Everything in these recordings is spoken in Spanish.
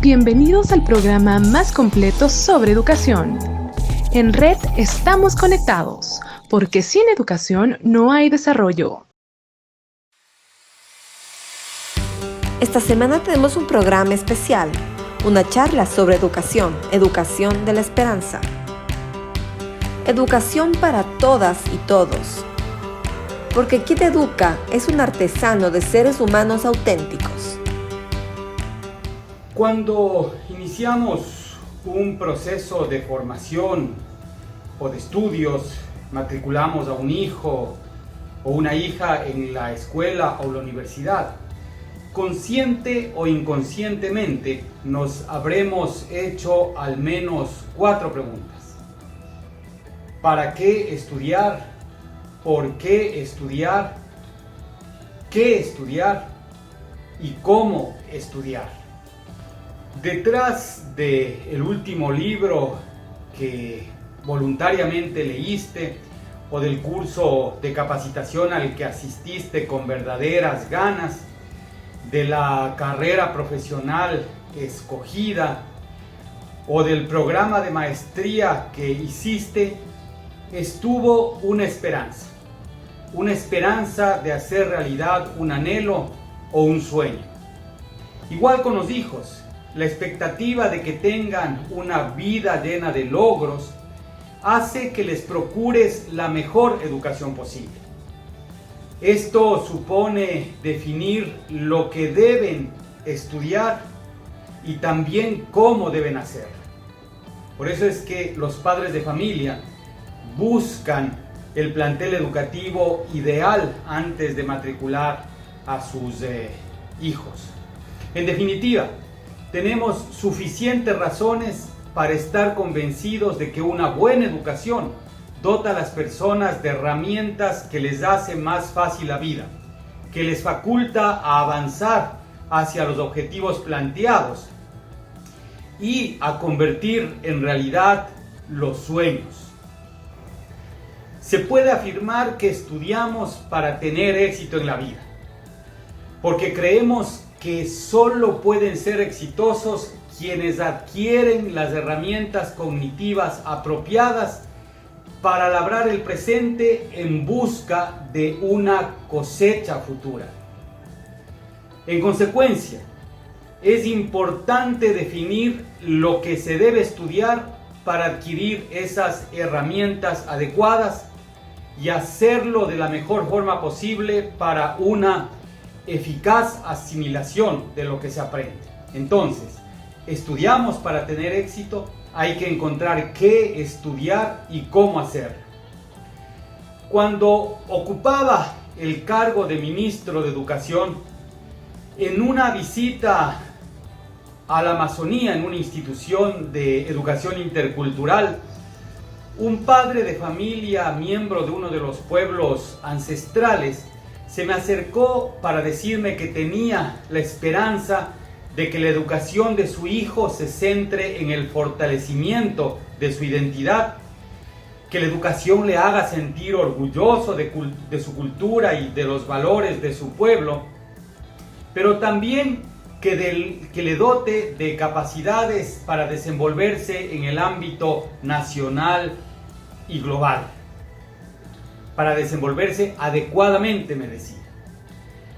Bienvenidos al programa más completo sobre educación. En Red estamos conectados, porque sin educación no hay desarrollo. Esta semana tenemos un programa especial, una charla sobre educación de la esperanza. Educación para todas y todos. Porque quien educa es un artesano de seres humanos auténticos. Cuando iniciamos un proceso de formación o de estudios, matriculamos a un hijo o una hija en la escuela o la universidad, consciente o inconscientemente nos habremos hecho al menos 4 preguntas. ¿Para qué estudiar? ¿Por qué estudiar? ¿Qué estudiar? ¿Y cómo estudiar? Detrás del último libro que voluntariamente leíste o del curso de capacitación al que asististe con verdaderas ganas, de la carrera profesional escogida o del programa de maestría que hiciste, estuvo una esperanza de hacer realidad un anhelo o un sueño. Igual con los hijos, la expectativa de que tengan una vida llena de logros hace que les procures la mejor educación posible. Esto supone definir lo que deben estudiar y también cómo deben hacerlo. Por eso es que los padres de familia buscan el plantel educativo ideal antes de matricular a sus hijos. En definitiva, tenemos suficientes razones para estar convencidos de que una buena educación dota a las personas de herramientas que les hace más fácil la vida, que les faculta a avanzar hacia los objetivos planteados y a convertir en realidad los sueños. Se puede afirmar que estudiamos para tener éxito en la vida, porque creemos que solo pueden ser exitosos quienes adquieren las herramientas cognitivas apropiadas para labrar el presente en busca de una cosecha futura. En consecuencia, es importante definir lo que se debe estudiar para adquirir esas herramientas adecuadas y hacerlo de la mejor forma posible para una eficaz asimilación de lo que se aprende. Entonces, estudiamos para tener éxito, hay que encontrar qué estudiar y cómo hacerlo. Cuando ocupaba el cargo de ministro de Educación, en una visita a la Amazonía, en una institución de educación intercultural, un padre de familia, miembro de uno de los pueblos ancestrales, se me acercó para decirme que tenía la esperanza de que la educación de su hijo se centre en el fortalecimiento de su identidad, que la educación le haga sentir orgulloso de su cultura y de los valores de su pueblo, pero también que le dote de capacidades para desenvolverse en el ámbito nacional y global. Para desenvolverse adecuadamente, me decía.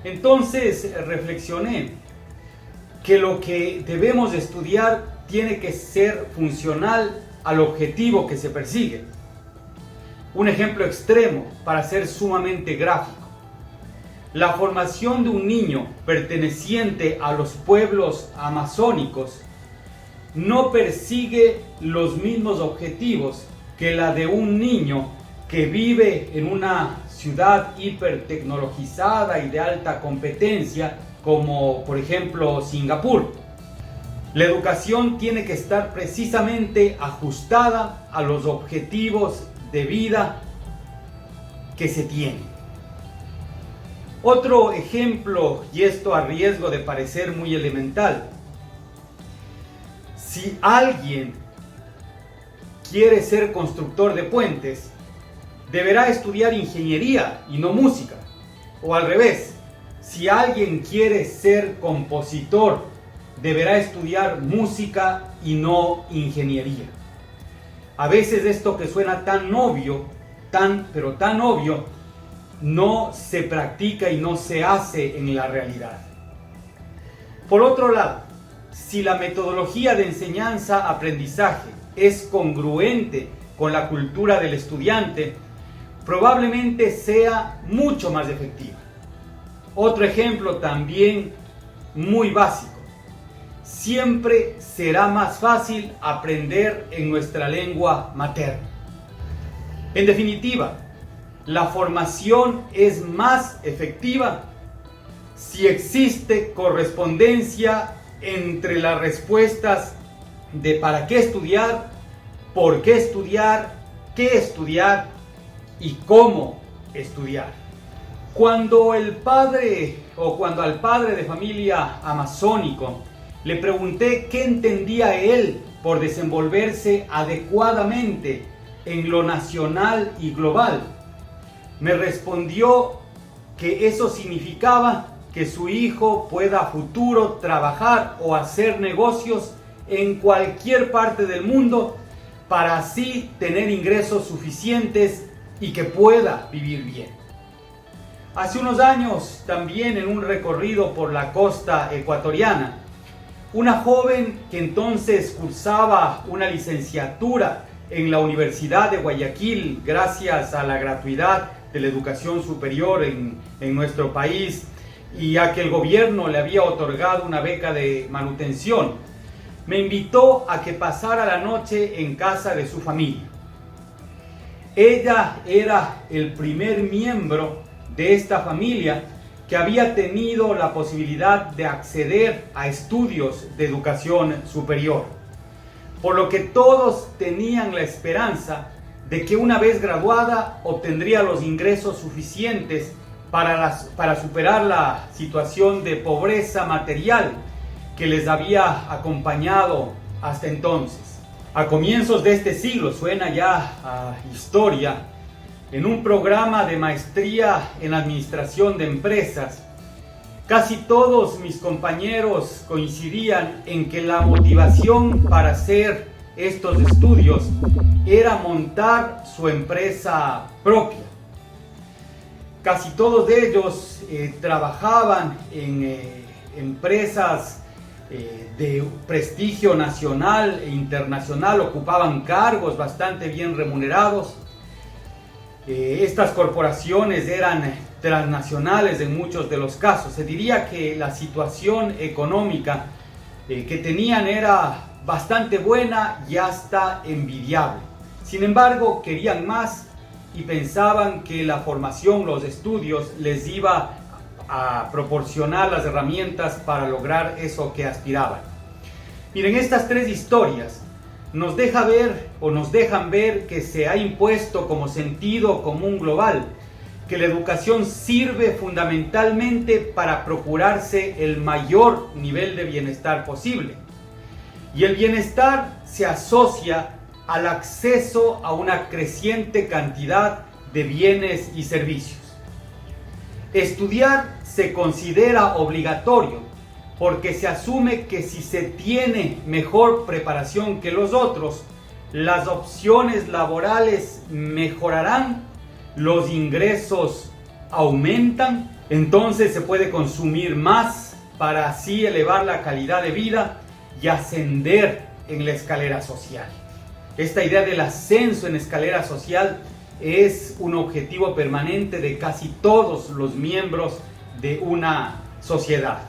Entonces reflexioné que lo que debemos estudiar tiene que ser funcional al objetivo que se persigue. Un ejemplo extremo para ser sumamente gráfico. La formación de un niño perteneciente a los pueblos amazónicos no persigue los mismos objetivos que la de un niño que vive en una ciudad hipertecnologizada y de alta competencia, como por ejemplo Singapur. La educación tiene que estar precisamente ajustada a los objetivos de vida que se tienen. Otro ejemplo, y esto a riesgo de parecer muy elemental: si alguien quiere ser constructor de puentes, deberá estudiar ingeniería y no música. O al revés, si alguien quiere ser compositor deberá estudiar música y no ingeniería. A veces esto que suena tan obvio, pero tan obvio, no se practica y no se hace en la realidad. Por otro lado, si la metodología de enseñanza-aprendizaje es congruente con la cultura del estudiante, probablemente sea mucho más efectiva. Otro ejemplo también muy básico. Siempre será más fácil aprender en nuestra lengua materna. En definitiva, la formación es más efectiva si existe correspondencia entre las respuestas de para qué estudiar, por qué estudiar, qué estudiar y cómo estudiar. Cuando al padre de familia amazónico le pregunté qué entendía él por desenvolverse adecuadamente en lo nacional y global, me respondió que eso significaba que su hijo pueda a futuro trabajar o hacer negocios en cualquier parte del mundo para así tener ingresos suficientes y que pueda vivir bien. Hace unos años, también en un recorrido por la costa ecuatoriana, una joven que entonces cursaba una licenciatura en la Universidad de Guayaquil, gracias a la gratuidad de la educación superior en nuestro país, y ya que el gobierno le había otorgado una beca de manutención, me invitó a que pasara la noche en casa de su familia. Ella era el primer miembro de esta familia que había tenido la posibilidad de acceder a estudios de educación superior, por lo que todos tenían la esperanza de que una vez graduada obtendría los ingresos suficientes para superar la situación de pobreza material que les había acompañado hasta entonces. A comienzos de este siglo, suena ya a historia, en un programa de maestría en administración de empresas, casi todos mis compañeros coincidían en que la motivación para hacer estos estudios era montar su empresa propia. Casi todos de ellos trabajaban en empresas de prestigio nacional e internacional, ocupaban cargos bastante bien remunerados. Estas corporaciones eran transnacionales en muchos de los casos. Se diría que la situación económica que tenían era bastante buena y hasta envidiable. Sin embargo, querían más y pensaban que la formación, los estudios, les iba a proporcionar las herramientas para lograr eso que aspiraban. Miren, estas tres historias nos dejan ver que se ha impuesto como sentido común global que la educación sirve fundamentalmente para procurarse el mayor nivel de bienestar posible. Y el bienestar se asocia al acceso a una creciente cantidad de bienes y servicios. Estudiar se considera obligatorio porque se asume que si se tiene mejor preparación que los otros, las opciones laborales mejorarán, los ingresos aumentan, entonces se puede consumir más para así elevar la calidad de vida y ascender en la escalera social. Esta idea del ascenso en escalera social es un objetivo permanente de casi todos los miembros de una sociedad.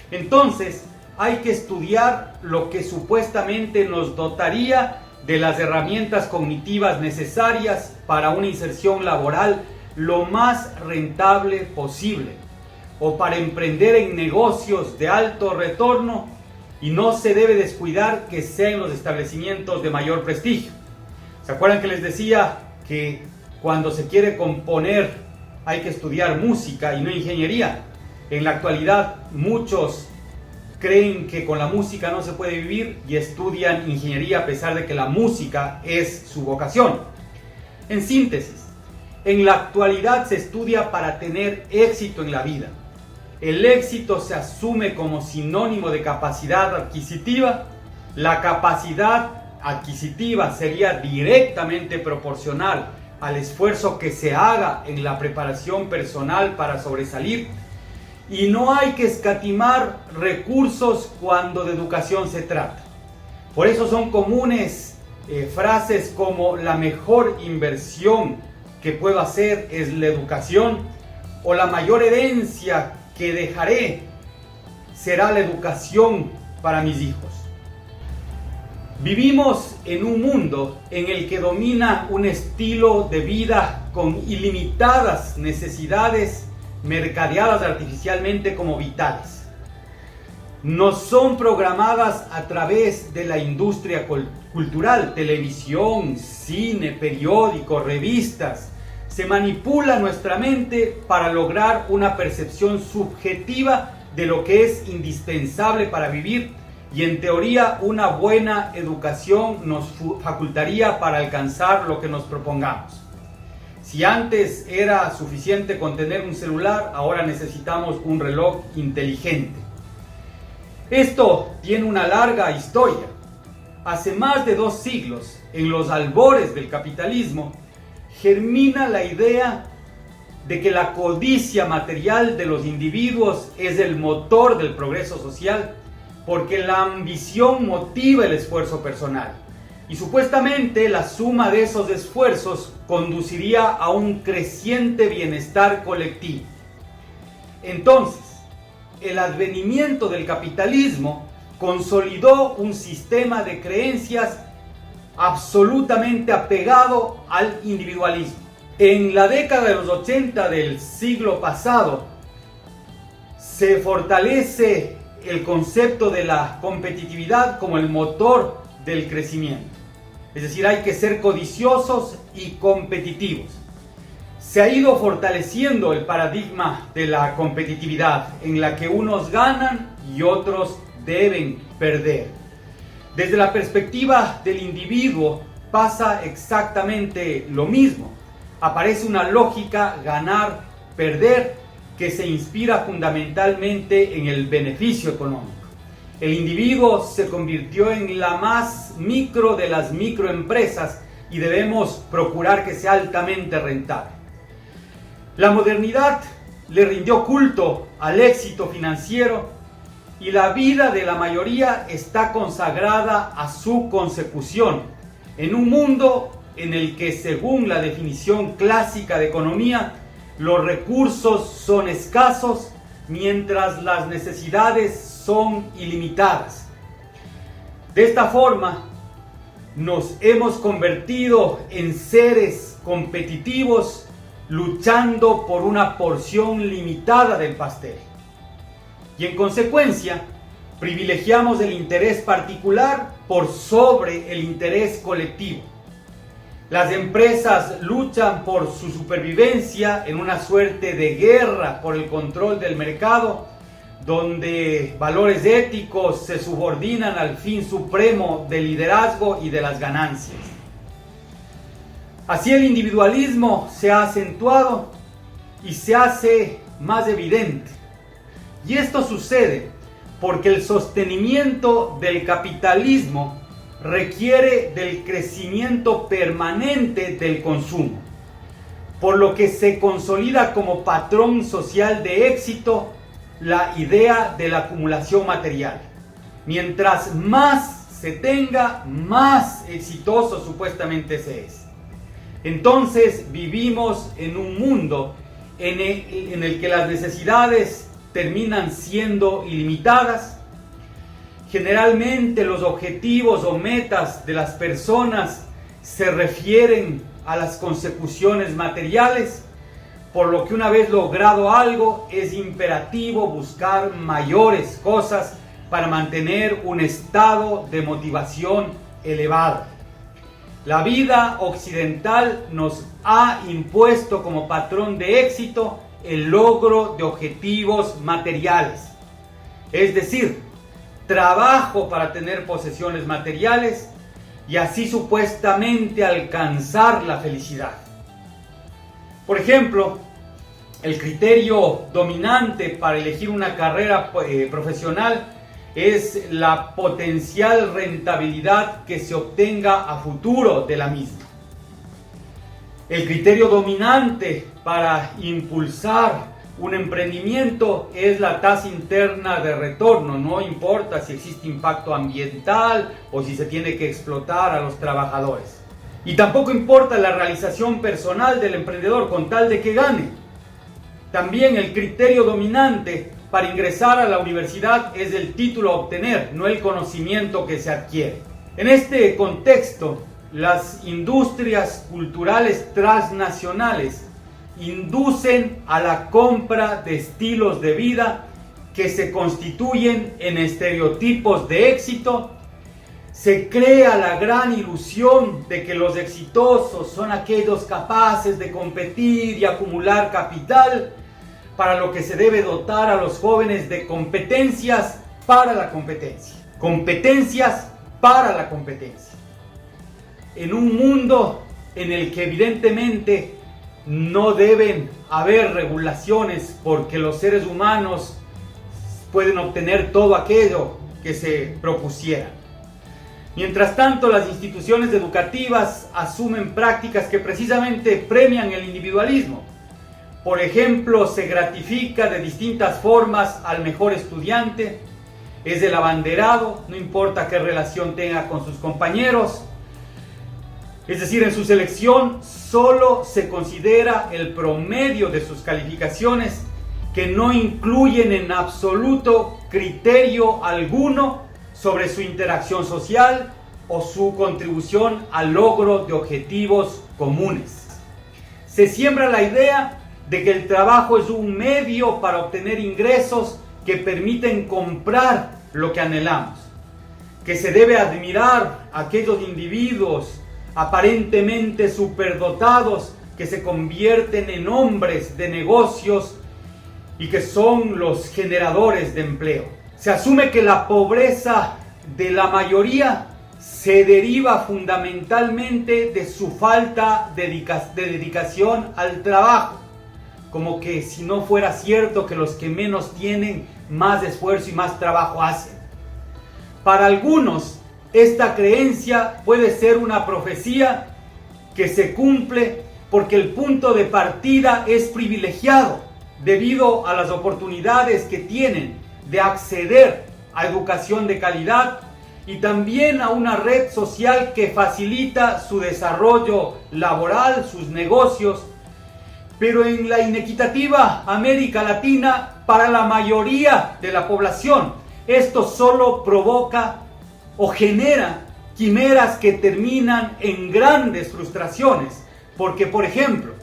Entonces, hay que estudiar lo que supuestamente nos dotaría de las herramientas cognitivas necesarias para una inserción laboral lo más rentable posible, o para emprender en negocios de alto retorno, y no se debe descuidar que sean los establecimientos de mayor prestigio. ¿Se acuerdan que les decía que cuando se quiere componer hay que estudiar música y no ingeniería? En la actualidad muchos creen que con la música no se puede vivir y estudian ingeniería a pesar de que la música es su vocación. En síntesis, en la actualidad se estudia para tener éxito en la vida. el éxito se asume como sinónimo de capacidad adquisitiva, la capacidad adquisitiva sería directamente proporcional al esfuerzo que se haga en la preparación personal para sobresalir, y no hay que escatimar recursos cuando de educación se trata. Por eso son comunes frases como la mejor inversión que puedo hacer es la educación, o la mayor herencia que dejaré será la educación para mis hijos. Vivimos en un mundo en el que domina un estilo de vida con ilimitadas necesidades mercadeadas artificialmente como vitales. Nos son programadas a través de la industria cultural, televisión, cine, periódicos, revistas. Se manipula nuestra mente para lograr una percepción subjetiva de lo que es indispensable para vivir, y en teoría una buena educación nos facultaría para alcanzar lo que nos propongamos. Si antes era suficiente con tener un celular, ahora necesitamos un reloj inteligente. Esto tiene una larga historia. Hace más de 2 siglos, en los albores del capitalismo, germina la idea de que la codicia material de los individuos es el motor del progreso social, porque la ambición motiva el esfuerzo personal. Y supuestamente la suma de esos esfuerzos conduciría a un creciente bienestar colectivo. Entonces, el advenimiento del capitalismo consolidó un sistema de creencias absolutamente apegado al individualismo. En la década de los 80 del siglo pasado, se fortalece el concepto de la competitividad como el motor del crecimiento. Es decir, hay que ser codiciosos y competitivos. Se ha ido fortaleciendo el paradigma de la competitividad, en la que unos ganan y otros deben perder. Desde la perspectiva del individuo pasa exactamente lo mismo. Aparece una lógica ganar-perder que se inspira fundamentalmente en el beneficio económico. El individuo se convirtió en la más micro de las microempresas y debemos procurar que sea altamente rentable. La modernidad le rindió culto al éxito financiero y la vida de la mayoría está consagrada a su consecución, en un mundo en el que, según la definición clásica de economía, los recursos son escasos mientras las necesidades son ilimitadas. De esta forma, nos hemos convertido en seres competitivos luchando por una porción limitada del pastel. Y en consecuencia, privilegiamos el interés particular por sobre el interés colectivo. Las empresas luchan por su supervivencia en una suerte de guerra por el control del mercado, donde valores éticos se subordinan al fin supremo del liderazgo y de las ganancias. Así el individualismo se ha acentuado y se hace más evidente. Y esto sucede porque el sostenimiento del capitalismo requiere del crecimiento permanente del consumo, por lo que se consolida como patrón social de éxito la idea de la acumulación material. Mientras más se tenga, más exitoso supuestamente se es. Entonces vivimos en un mundo en el que las necesidades terminan siendo ilimitadas. Generalmente los objetivos o metas de las personas se refieren a las consecuciones materiales, por lo que una vez logrado algo es imperativo buscar mayores cosas para mantener un estado de motivación elevado. La vida occidental nos ha impuesto como patrón de éxito el logro de objetivos materiales, es decir, trabajo para tener posesiones materiales y así supuestamente alcanzar la felicidad. Por ejemplo, El criterio dominante para elegir una carrera profesional es la potencial rentabilidad que se obtenga a futuro de la misma. El criterio dominante para impulsar un emprendimiento es la tasa interna de retorno. No importa si existe impacto ambiental o si se tiene que explotar a los trabajadores. Y tampoco importa la realización personal del emprendedor con tal de que gane. También el criterio dominante para ingresar a la universidad es el título a obtener, no el conocimiento que se adquiere. En este contexto, las industrias culturales transnacionales inducen a la compra de estilos de vida que se constituyen en estereotipos de éxito. Se crea la gran ilusión de que los exitosos son aquellos capaces de competir y acumular capital, para lo que se debe dotar a los jóvenes de competencias para la competencia. Competencias para la competencia. En un mundo en el que evidentemente no deben haber regulaciones porque los seres humanos pueden obtener todo aquello que se propusieran. Mientras tanto, las instituciones educativas asumen prácticas que precisamente premian el individualismo. Por ejemplo, se gratifica de distintas formas al mejor estudiante, es el abanderado, no importa qué relación tenga con sus compañeros. Es decir, en su selección solo se considera el promedio de sus calificaciones, que no incluyen en absoluto criterio alguno sobre su interacción social o su contribución al logro de objetivos comunes. Se siembra la idea de que el trabajo es un medio para obtener ingresos que permiten comprar lo que anhelamos, que se debe admirar a aquellos individuos aparentemente superdotados que se convierten en hombres de negocios y que son los generadores de empleo. Se asume que la pobreza de la mayoría se deriva fundamentalmente de su falta de dedicación al trabajo, como que si no fuera cierto que los que menos tienen más esfuerzo y más trabajo hacen. Para algunos, esta creencia puede ser una profecía que se cumple porque el punto de partida es privilegiado debido a las oportunidades que tienen de acceder a educación de calidad y también a una red social que facilita su desarrollo laboral, sus negocios. Pero en la inequitativa América Latina, para la mayoría de la población, esto solo provoca o genera quimeras que terminan en grandes frustraciones. Porque, por ejemplo,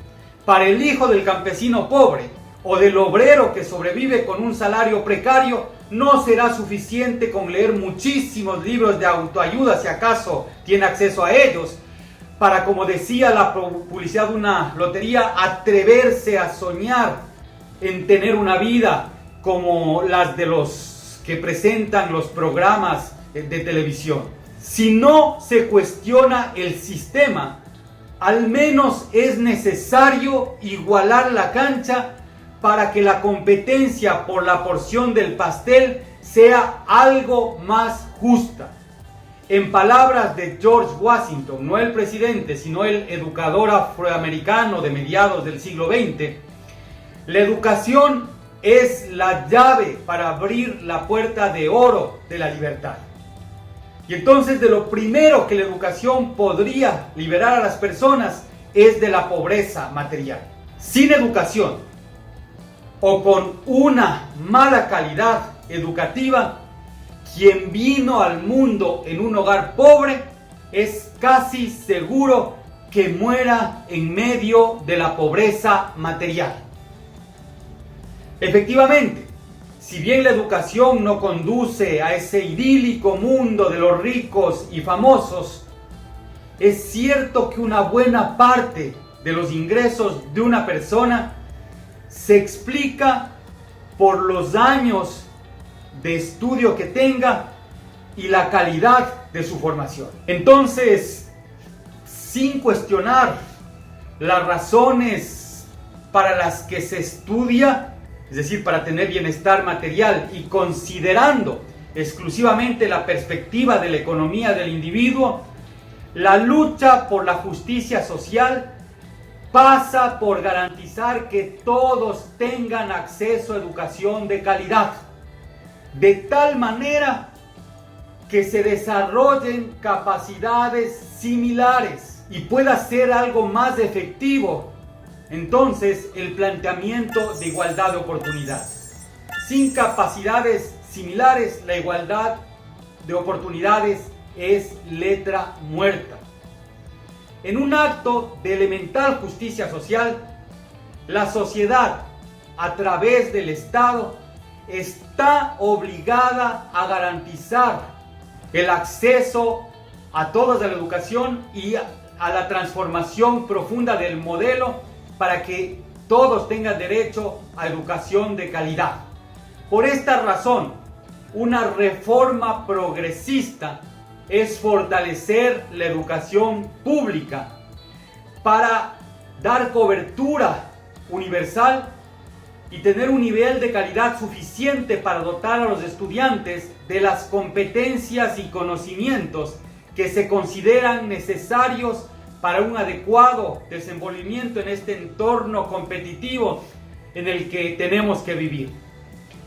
para el hijo del campesino pobre o del obrero que sobrevive con un salario precario, no será suficiente con leer muchísimos libros de autoayuda, si acaso tiene acceso a ellos, para, como decía la publicidad de una lotería, atreverse a soñar en tener una vida como las de los que presentan los programas de televisión. Si no se cuestiona el sistema, al menos es necesario igualar la cancha para que la competencia por la porción del pastel sea algo más justa. En palabras de George Washington, no el presidente, sino el educador afroamericano de mediados del siglo XX, la educación es la llave para abrir la puerta de oro de la libertad. Y entonces de lo primero que la educación podría liberar a las personas es de la pobreza material. Sin educación o con una mala calidad educativa, quien vino al mundo en un hogar pobre es casi seguro que muera en medio de la pobreza material. Efectivamente, si bien la educación no conduce a ese idílico mundo de los ricos y famosos, es cierto que una buena parte de los ingresos de una persona se explica por los años de estudio que tenga y la calidad de su formación. Entonces, sin cuestionar las razones para las que se estudia, es decir, para tener bienestar material y considerando exclusivamente la perspectiva de la economía del individuo, la lucha por la justicia social pasa por garantizar que todos tengan acceso a educación de calidad, de tal manera que se desarrollen capacidades similares y pueda ser algo más efectivo, entonces, el planteamiento de igualdad de oportunidades. Sin capacidades similares, la igualdad de oportunidades es letra muerta. En un acto de elemental justicia social, la sociedad, a través del Estado, está obligada a garantizar el acceso a todos a la educación y a la transformación profunda del modelo para que todos tengan derecho a educación de calidad. Por esta razón, una reforma progresista es fortalecer la educación pública para dar cobertura universal y tener un nivel de calidad suficiente para dotar a los estudiantes de las competencias y conocimientos que se consideran necesarios para un adecuado desenvolvimiento en este entorno competitivo en el que tenemos que vivir.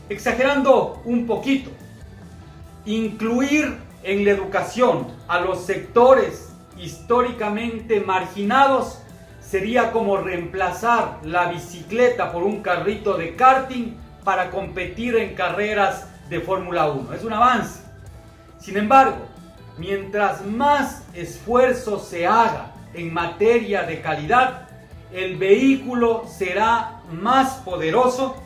Exagerando un poquito, incluir en la educación a los sectores históricamente marginados sería como reemplazar la bicicleta por un carrito de karting para competir en carreras de Fórmula 1. Es un avance. Sin embargo, mientras más esfuerzo se haga en materia de calidad, el vehículo será más poderoso,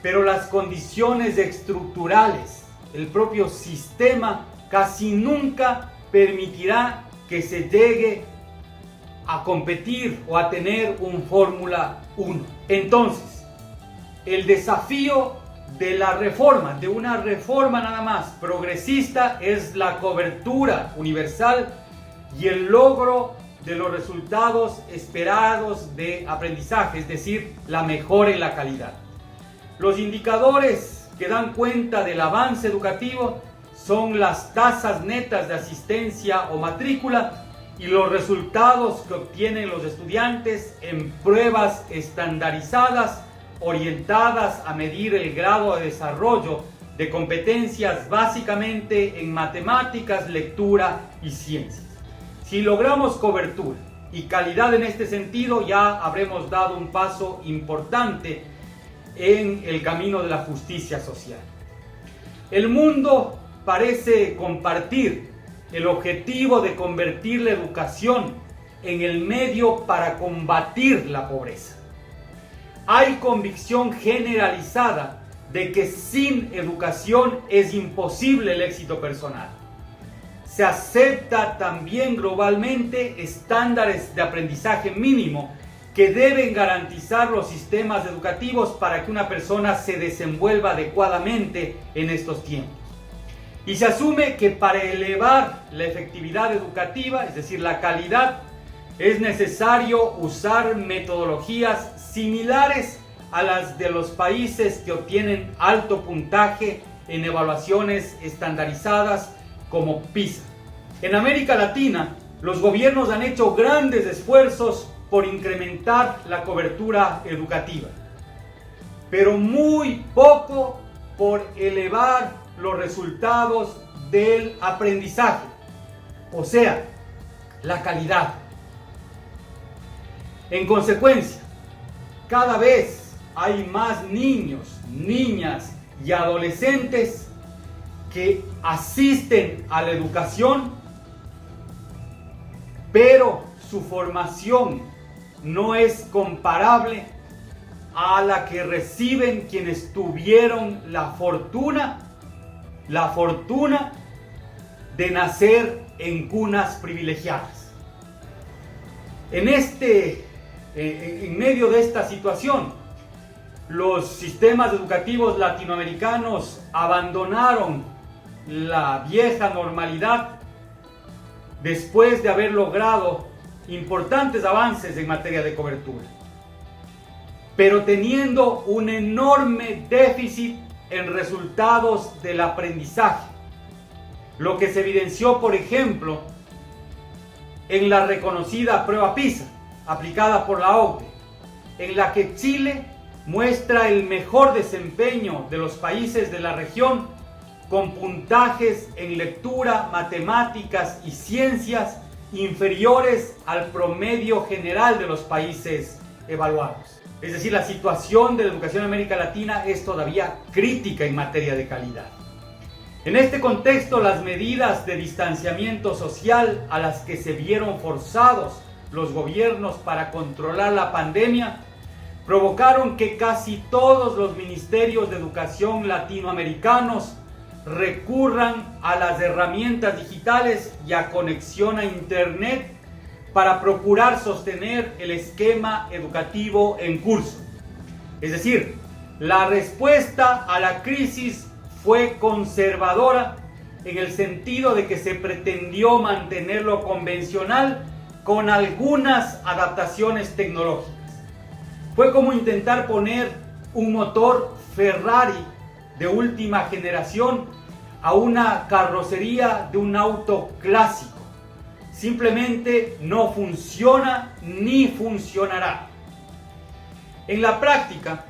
pero las condiciones estructurales, el propio sistema, casi nunca permitirá que se llegue a competir o a tener un Fórmula 1. Entonces, el desafío de la reforma, de una reforma nada más progresista, es la cobertura universal y el logro de los resultados esperados de aprendizaje, es decir, la mejora en la calidad. Los indicadores que dan cuenta del avance educativo son las tasas netas de asistencia o matrícula y los resultados que obtienen los estudiantes en pruebas estandarizadas orientadas a medir el grado de desarrollo de competencias básicamente en matemáticas, lectura y ciencias. Si logramos cobertura y calidad en este sentido, ya habremos dado un paso importante en el camino de la justicia social. El mundo parece compartir el objetivo de convertir la educación en el medio para combatir la pobreza. Hay convicción generalizada de que sin educación es imposible el éxito personal. Se acepta también globalmente estándares de aprendizaje mínimo que deben garantizar los sistemas educativos para que una persona se desenvuelva adecuadamente en estos tiempos. Y se asume que para elevar la efectividad educativa, es decir, la calidad, es necesario usar metodologías similares a las de los países que obtienen alto puntaje en evaluaciones estandarizadas como PISA. En América Latina, los gobiernos han hecho grandes esfuerzos por incrementar la cobertura educativa, pero muy poco por elevar los resultados del aprendizaje, o sea, la calidad. En consecuencia, cada vez hay más niños, niñas y adolescentes que asisten a la educación, pero su formación no es comparable a la que reciben quienes tuvieron la fortuna de nacer en cunas privilegiadas. En medio de esta situación, los sistemas educativos latinoamericanos abandonaron la vieja normalidad después de haber logrado importantes avances en materia de cobertura. pero teniendo un enorme déficit en resultados del aprendizaje, lo que se evidenció, por ejemplo, en la reconocida prueba PISA, aplicada por la OCDE, en la que Chile muestra el mejor desempeño de los países de la región, con puntajes en lectura, matemáticas y ciencias inferiores al promedio general de los países evaluados. Es decir, la situación de la educación en América Latina es todavía crítica en materia de calidad. En este contexto, las medidas de distanciamiento social a las que se vieron forzados los gobiernos para controlar la pandemia provocaron que casi todos los ministerios de educación latinoamericanos recurran a las herramientas digitales y a conexión a Internet para procurar sostener el esquema educativo en curso. Es decir, la respuesta a la crisis fue conservadora en el sentido de que se pretendió mantener lo convencional con algunas adaptaciones tecnológicas. Fue como intentar poner un motor Ferrari de última generación a una carrocería de un auto clásico. Simplemente no funciona ni funcionará. En la práctica,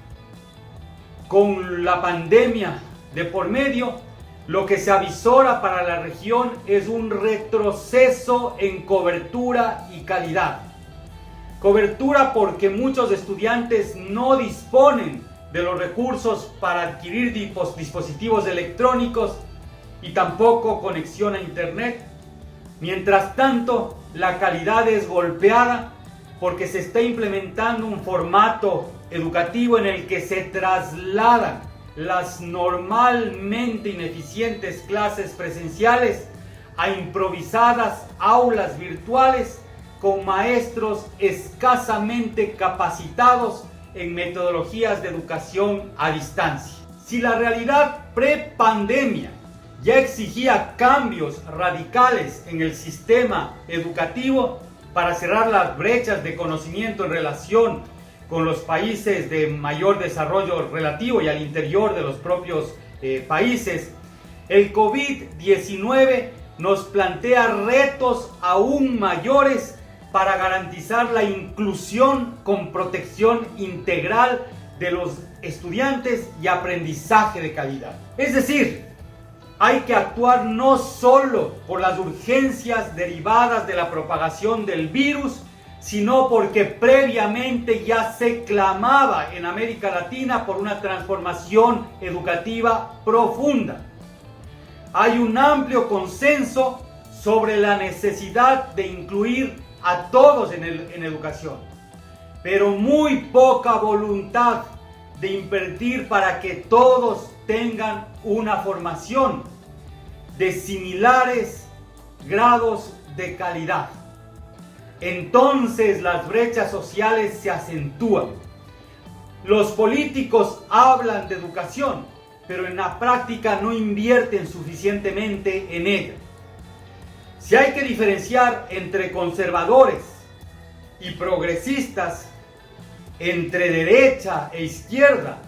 con la pandemia de por medio, lo que se avisora para la región es un retroceso en cobertura y calidad. Cobertura porque muchos estudiantes no disponen de los recursos para adquirir dispositivos electrónicos y tampoco conexión a Internet. Mientras tanto, la calidad es golpeada porque se está implementando un formato educativo en el que se trasladan las normalmente ineficientes clases presenciales a improvisadas aulas virtuales con maestros escasamente capacitados en metodologías de educación a distancia. Si la realidad pre-pandemia ya exigía cambios radicales en el sistema educativo para cerrar las brechas de conocimiento en relación con los países de mayor desarrollo relativo y al interior de los propios países, el COVID-19 nos plantea retos aún mayores para garantizar la inclusión con protección integral de los estudiantes y aprendizaje de calidad. Es decir, hay que actuar no solo por las urgencias derivadas de la propagación del virus, sino porque previamente ya se clamaba en América Latina por una transformación educativa profunda. Hay un amplio consenso sobre la necesidad de incluir a todos en educación, pero muy poca voluntad de invertir para que todos tengan una formación de similares grados de calidad. Entonces las brechas sociales se acentúan. Los políticos hablan de educación, pero en la práctica no invierten suficientemente en ella. Si hay que diferenciar entre conservadores y progresistas, entre derecha e izquierda,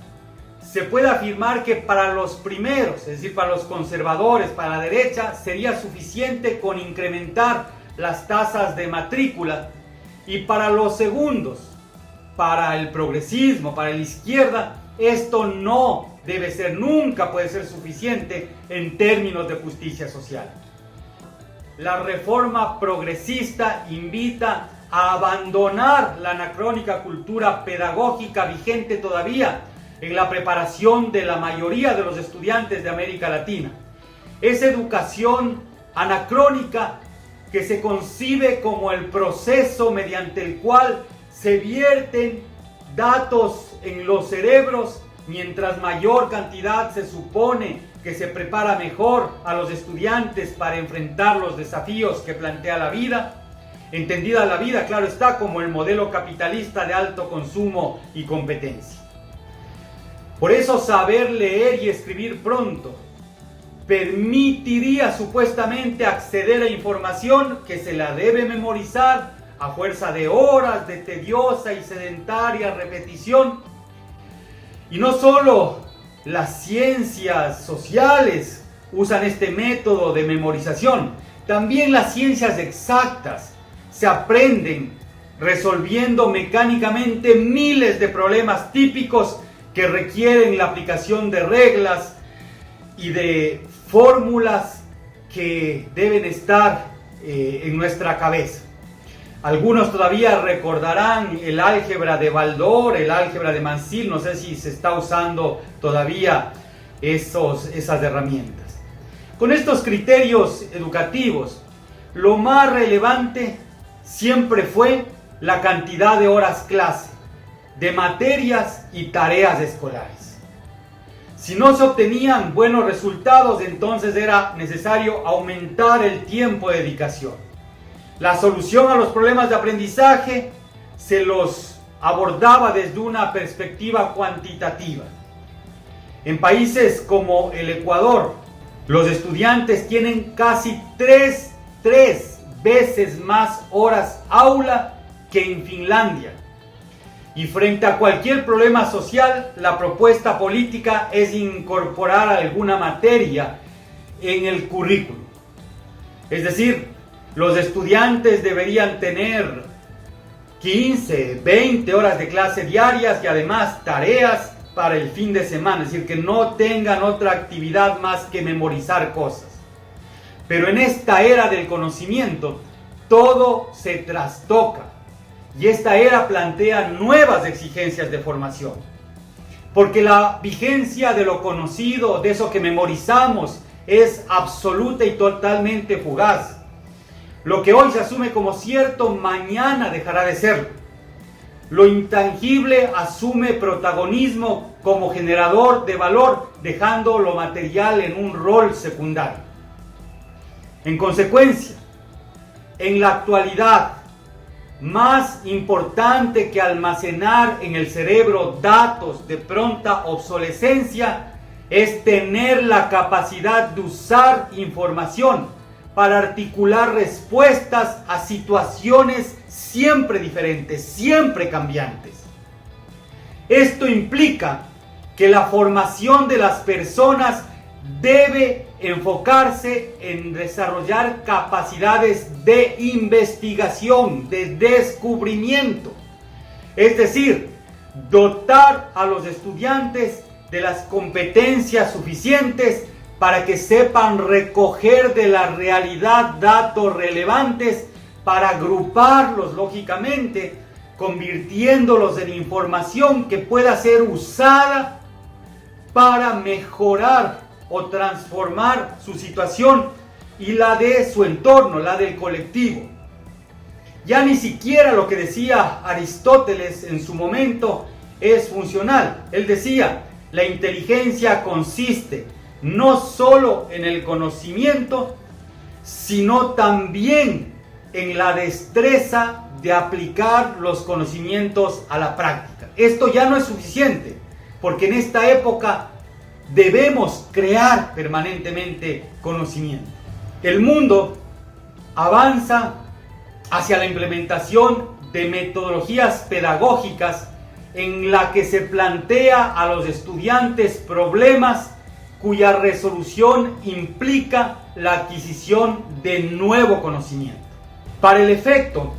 se puede afirmar que para los primeros, es decir, para los conservadores, para la derecha, sería suficiente con incrementar las tasas de matrícula, y para los segundos, para el progresismo, para la izquierda, esto no debe ser, nunca puede ser suficiente en términos de justicia social. La reforma progresista invita a abandonar la anacrónica cultura pedagógica vigente todavía en la preparación de la mayoría de los estudiantes de América Latina. Es educación anacrónica que se concibe como el proceso mediante el cual se vierten datos en los cerebros, mientras mayor cantidad se supone que se prepara mejor a los estudiantes para enfrentar los desafíos que plantea la vida, entendida la vida, claro está, como el modelo capitalista de alto consumo y competencia. Por eso saber leer y escribir pronto permitiría supuestamente acceder a información que se la debe memorizar a fuerza de horas de tediosa y sedentaria repetición. Y no solo las ciencias sociales usan este método de memorización, también las ciencias exactas se aprenden resolviendo mecánicamente miles de problemas típicos que requieren la aplicación de reglas y de fórmulas que deben estar en nuestra cabeza. Algunos todavía recordarán el álgebra de Baldor, el álgebra de Mansell, no sé si se está usando todavía esas herramientas. Con estos criterios educativos, lo más relevante siempre fue la cantidad de horas clase, de materias y tareas escolares. Si no se obtenían buenos resultados, entonces era necesario aumentar el tiempo de dedicación. La solución a los problemas de aprendizaje se los abordaba desde una perspectiva cuantitativa. En países como el Ecuador, los estudiantes tienen casi tres veces más horas aula que en Finlandia. Y frente a cualquier problema social, la propuesta política es incorporar alguna materia en el currículo. Es decir, los estudiantes deberían tener 15, 20 horas de clase diarias y además tareas para el fin de semana. Es decir, que no tengan otra actividad más que memorizar cosas. Pero en esta era del conocimiento, todo se trastoca. Y esta era plantea nuevas exigencias de formación. Porque la vigencia de lo conocido, de eso que memorizamos, es absoluta y totalmente fugaz. Lo que hoy se asume como cierto, mañana dejará de serlo. Lo intangible asume protagonismo como generador de valor, dejando lo material en un rol secundario. En consecuencia, en la actualidad, más importante que almacenar en el cerebro datos de pronta obsolescencia es tener la capacidad de usar información para articular respuestas a situaciones siempre diferentes, siempre cambiantes. Esto implica que la formación de las personas debe enfocarse en desarrollar capacidades de investigación, de descubrimiento. Es decir, dotar a los estudiantes de las competencias suficientes para que sepan recoger de la realidad datos relevantes para agruparlos lógicamente, convirtiéndolos en información que pueda ser usada para mejorar o transformar su situación y la de su entorno, la del colectivo. Ya ni siquiera lo que decía Aristóteles en su momento es funcional. Él decía, la inteligencia consiste no solo en el conocimiento, sino también en la destreza de aplicar los conocimientos a la práctica. Esto ya no es suficiente, porque en esta época debemos crear permanentemente conocimiento. El mundo avanza hacia la implementación de metodologías pedagógicas en la que se plantea a los estudiantes problemas cuya resolución implica la adquisición de nuevo conocimiento. Para el efecto,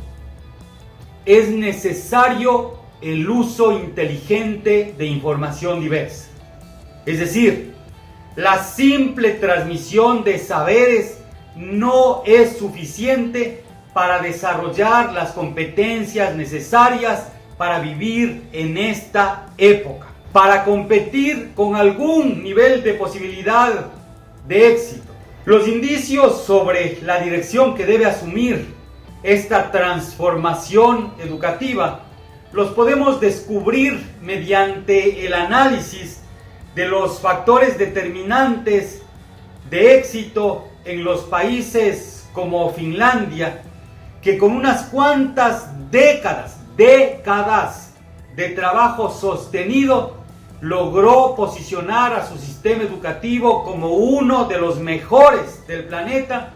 es necesario el uso inteligente de información diversa. Es decir, la simple transmisión de saberes no es suficiente para desarrollar las competencias necesarias para vivir en esta época, para competir con algún nivel de posibilidad de éxito. Los indicios sobre la dirección que debe asumir esta transformación educativa los podemos descubrir mediante el análisis de los factores determinantes de éxito en los países como Finlandia, que con unas cuantas décadas de trabajo sostenido logró posicionar a su sistema educativo como uno de los mejores del planeta,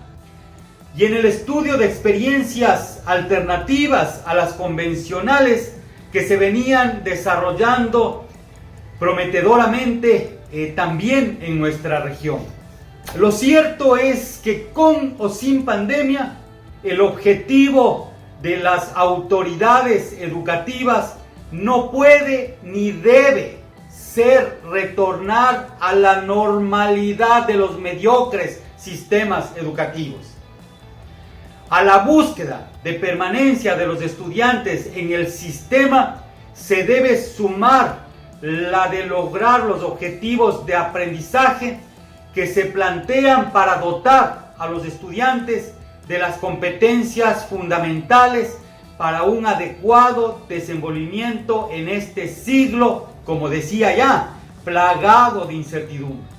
y en el estudio de experiencias alternativas a las convencionales que se venían desarrollando prometedoramente también en nuestra región. Lo cierto es que con o sin pandemia, el objetivo de las autoridades educativas no puede ni debe ser retornar a la normalidad de los mediocres sistemas educativos. A la búsqueda de permanencia de los estudiantes en el sistema se debe sumar la de lograr los objetivos de aprendizaje que se plantean para dotar a los estudiantes de las competencias fundamentales para un adecuado desenvolvimiento en este siglo, como decía ya, plagado de incertidumbre.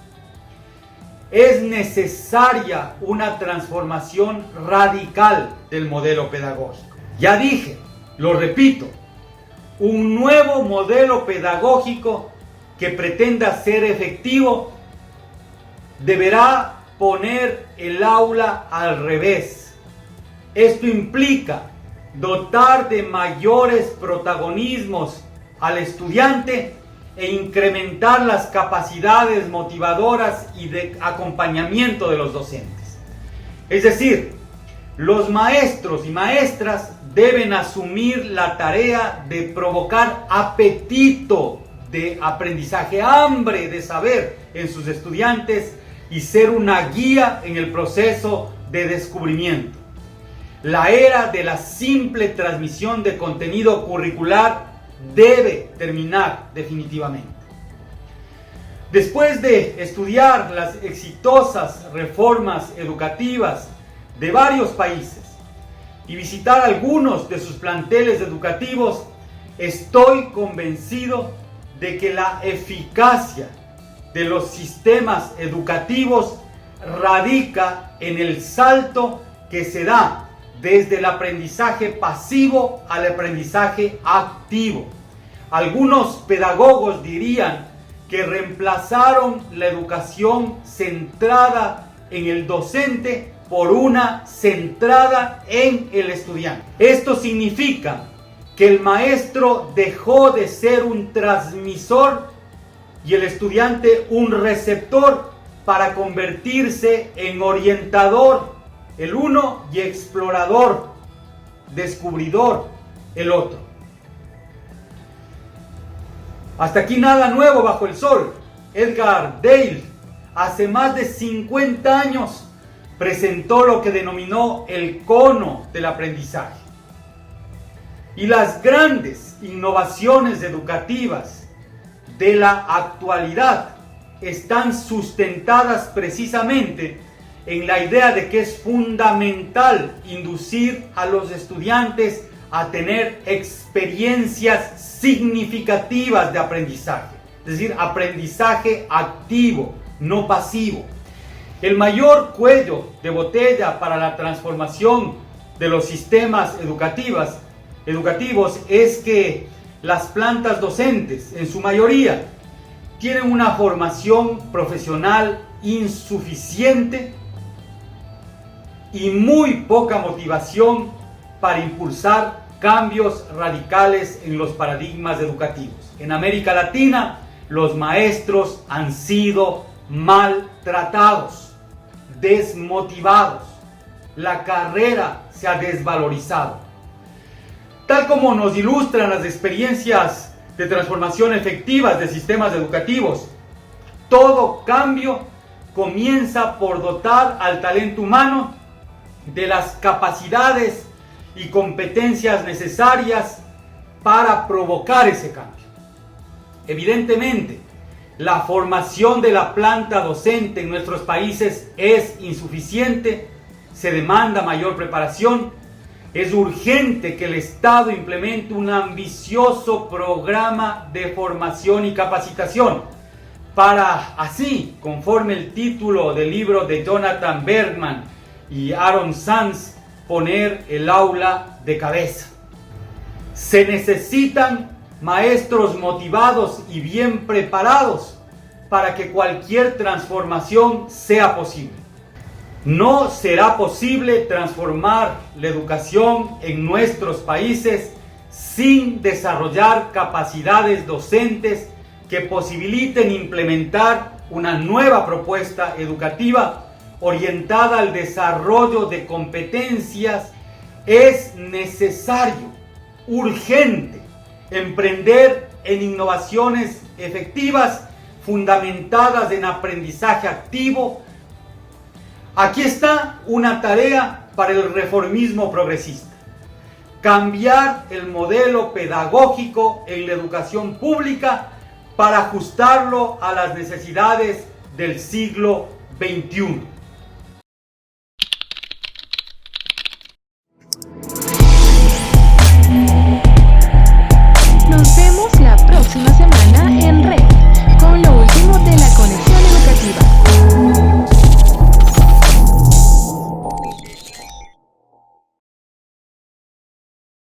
Es necesaria una transformación radical del modelo pedagógico. Ya dije, lo repito, un nuevo modelo pedagógico que pretenda ser efectivo deberá poner el aula al revés. Esto implica dotar de mayores protagonismos al estudiante e incrementar las capacidades motivadoras y de acompañamiento de los docentes. Es decir, los maestros y maestras deben asumir la tarea de provocar apetito de aprendizaje, hambre de saber en sus estudiantes y ser una guía en el proceso de descubrimiento. La era de la simple transmisión de contenido curricular debe terminar definitivamente. Después de estudiar las exitosas reformas educativas de varios países y visitar algunos de sus planteles educativos, estoy convencido de que la eficacia de los sistemas educativos radica en el salto que se da desde el aprendizaje pasivo al aprendizaje activo. Algunos pedagogos dirían que reemplazaron la educación centrada en el docente por una centrada en el estudiante. Esto significa que el maestro dejó de ser un transmisor y el estudiante un receptor para convertirse en orientador, el uno, y explorador, descubridor, el otro. Hasta aquí nada nuevo bajo el sol. Edgar Dale, hace más de 50 años, presentó lo que denominó el cono del aprendizaje. Y las grandes innovaciones educativas de la actualidad están sustentadas precisamente en la idea de que es fundamental inducir a los estudiantes a tener experiencias significativas de aprendizaje, es decir, aprendizaje activo, no pasivo. El mayor cuello de botella para la transformación de los sistemas educativos es que las plantas docentes, en su mayoría, tienen una formación profesional insuficiente y muy poca motivación para impulsar cambios radicales en los paradigmas educativos. En América Latina, los maestros han sido maltratados, desmotivados. La carrera se ha desvalorizado. Tal como nos ilustran las experiencias de transformación efectivas de sistemas educativos, todo cambio comienza por dotar al talento humano de las capacidades y competencias necesarias para provocar ese cambio. Evidentemente, la formación de la planta docente en nuestros países es insuficiente, se demanda mayor preparación. Es urgente que el Estado implemente un ambicioso programa de formación y capacitación para así, conforme el título del libro de Jonathan Bergman y Aaron Sanz, poner el aula de cabeza. Se necesitan maestros motivados y bien preparados para que cualquier transformación sea posible. No será posible transformar la educación en nuestros países sin desarrollar capacidades docentes que posibiliten implementar una nueva propuesta educativa orientada al desarrollo de competencias. Es necesario, urgente, emprender en innovaciones efectivas fundamentadas en aprendizaje activo. Aquí está una tarea para el reformismo progresista: cambiar el modelo pedagógico en la educación pública para ajustarlo a las necesidades del siglo XXI.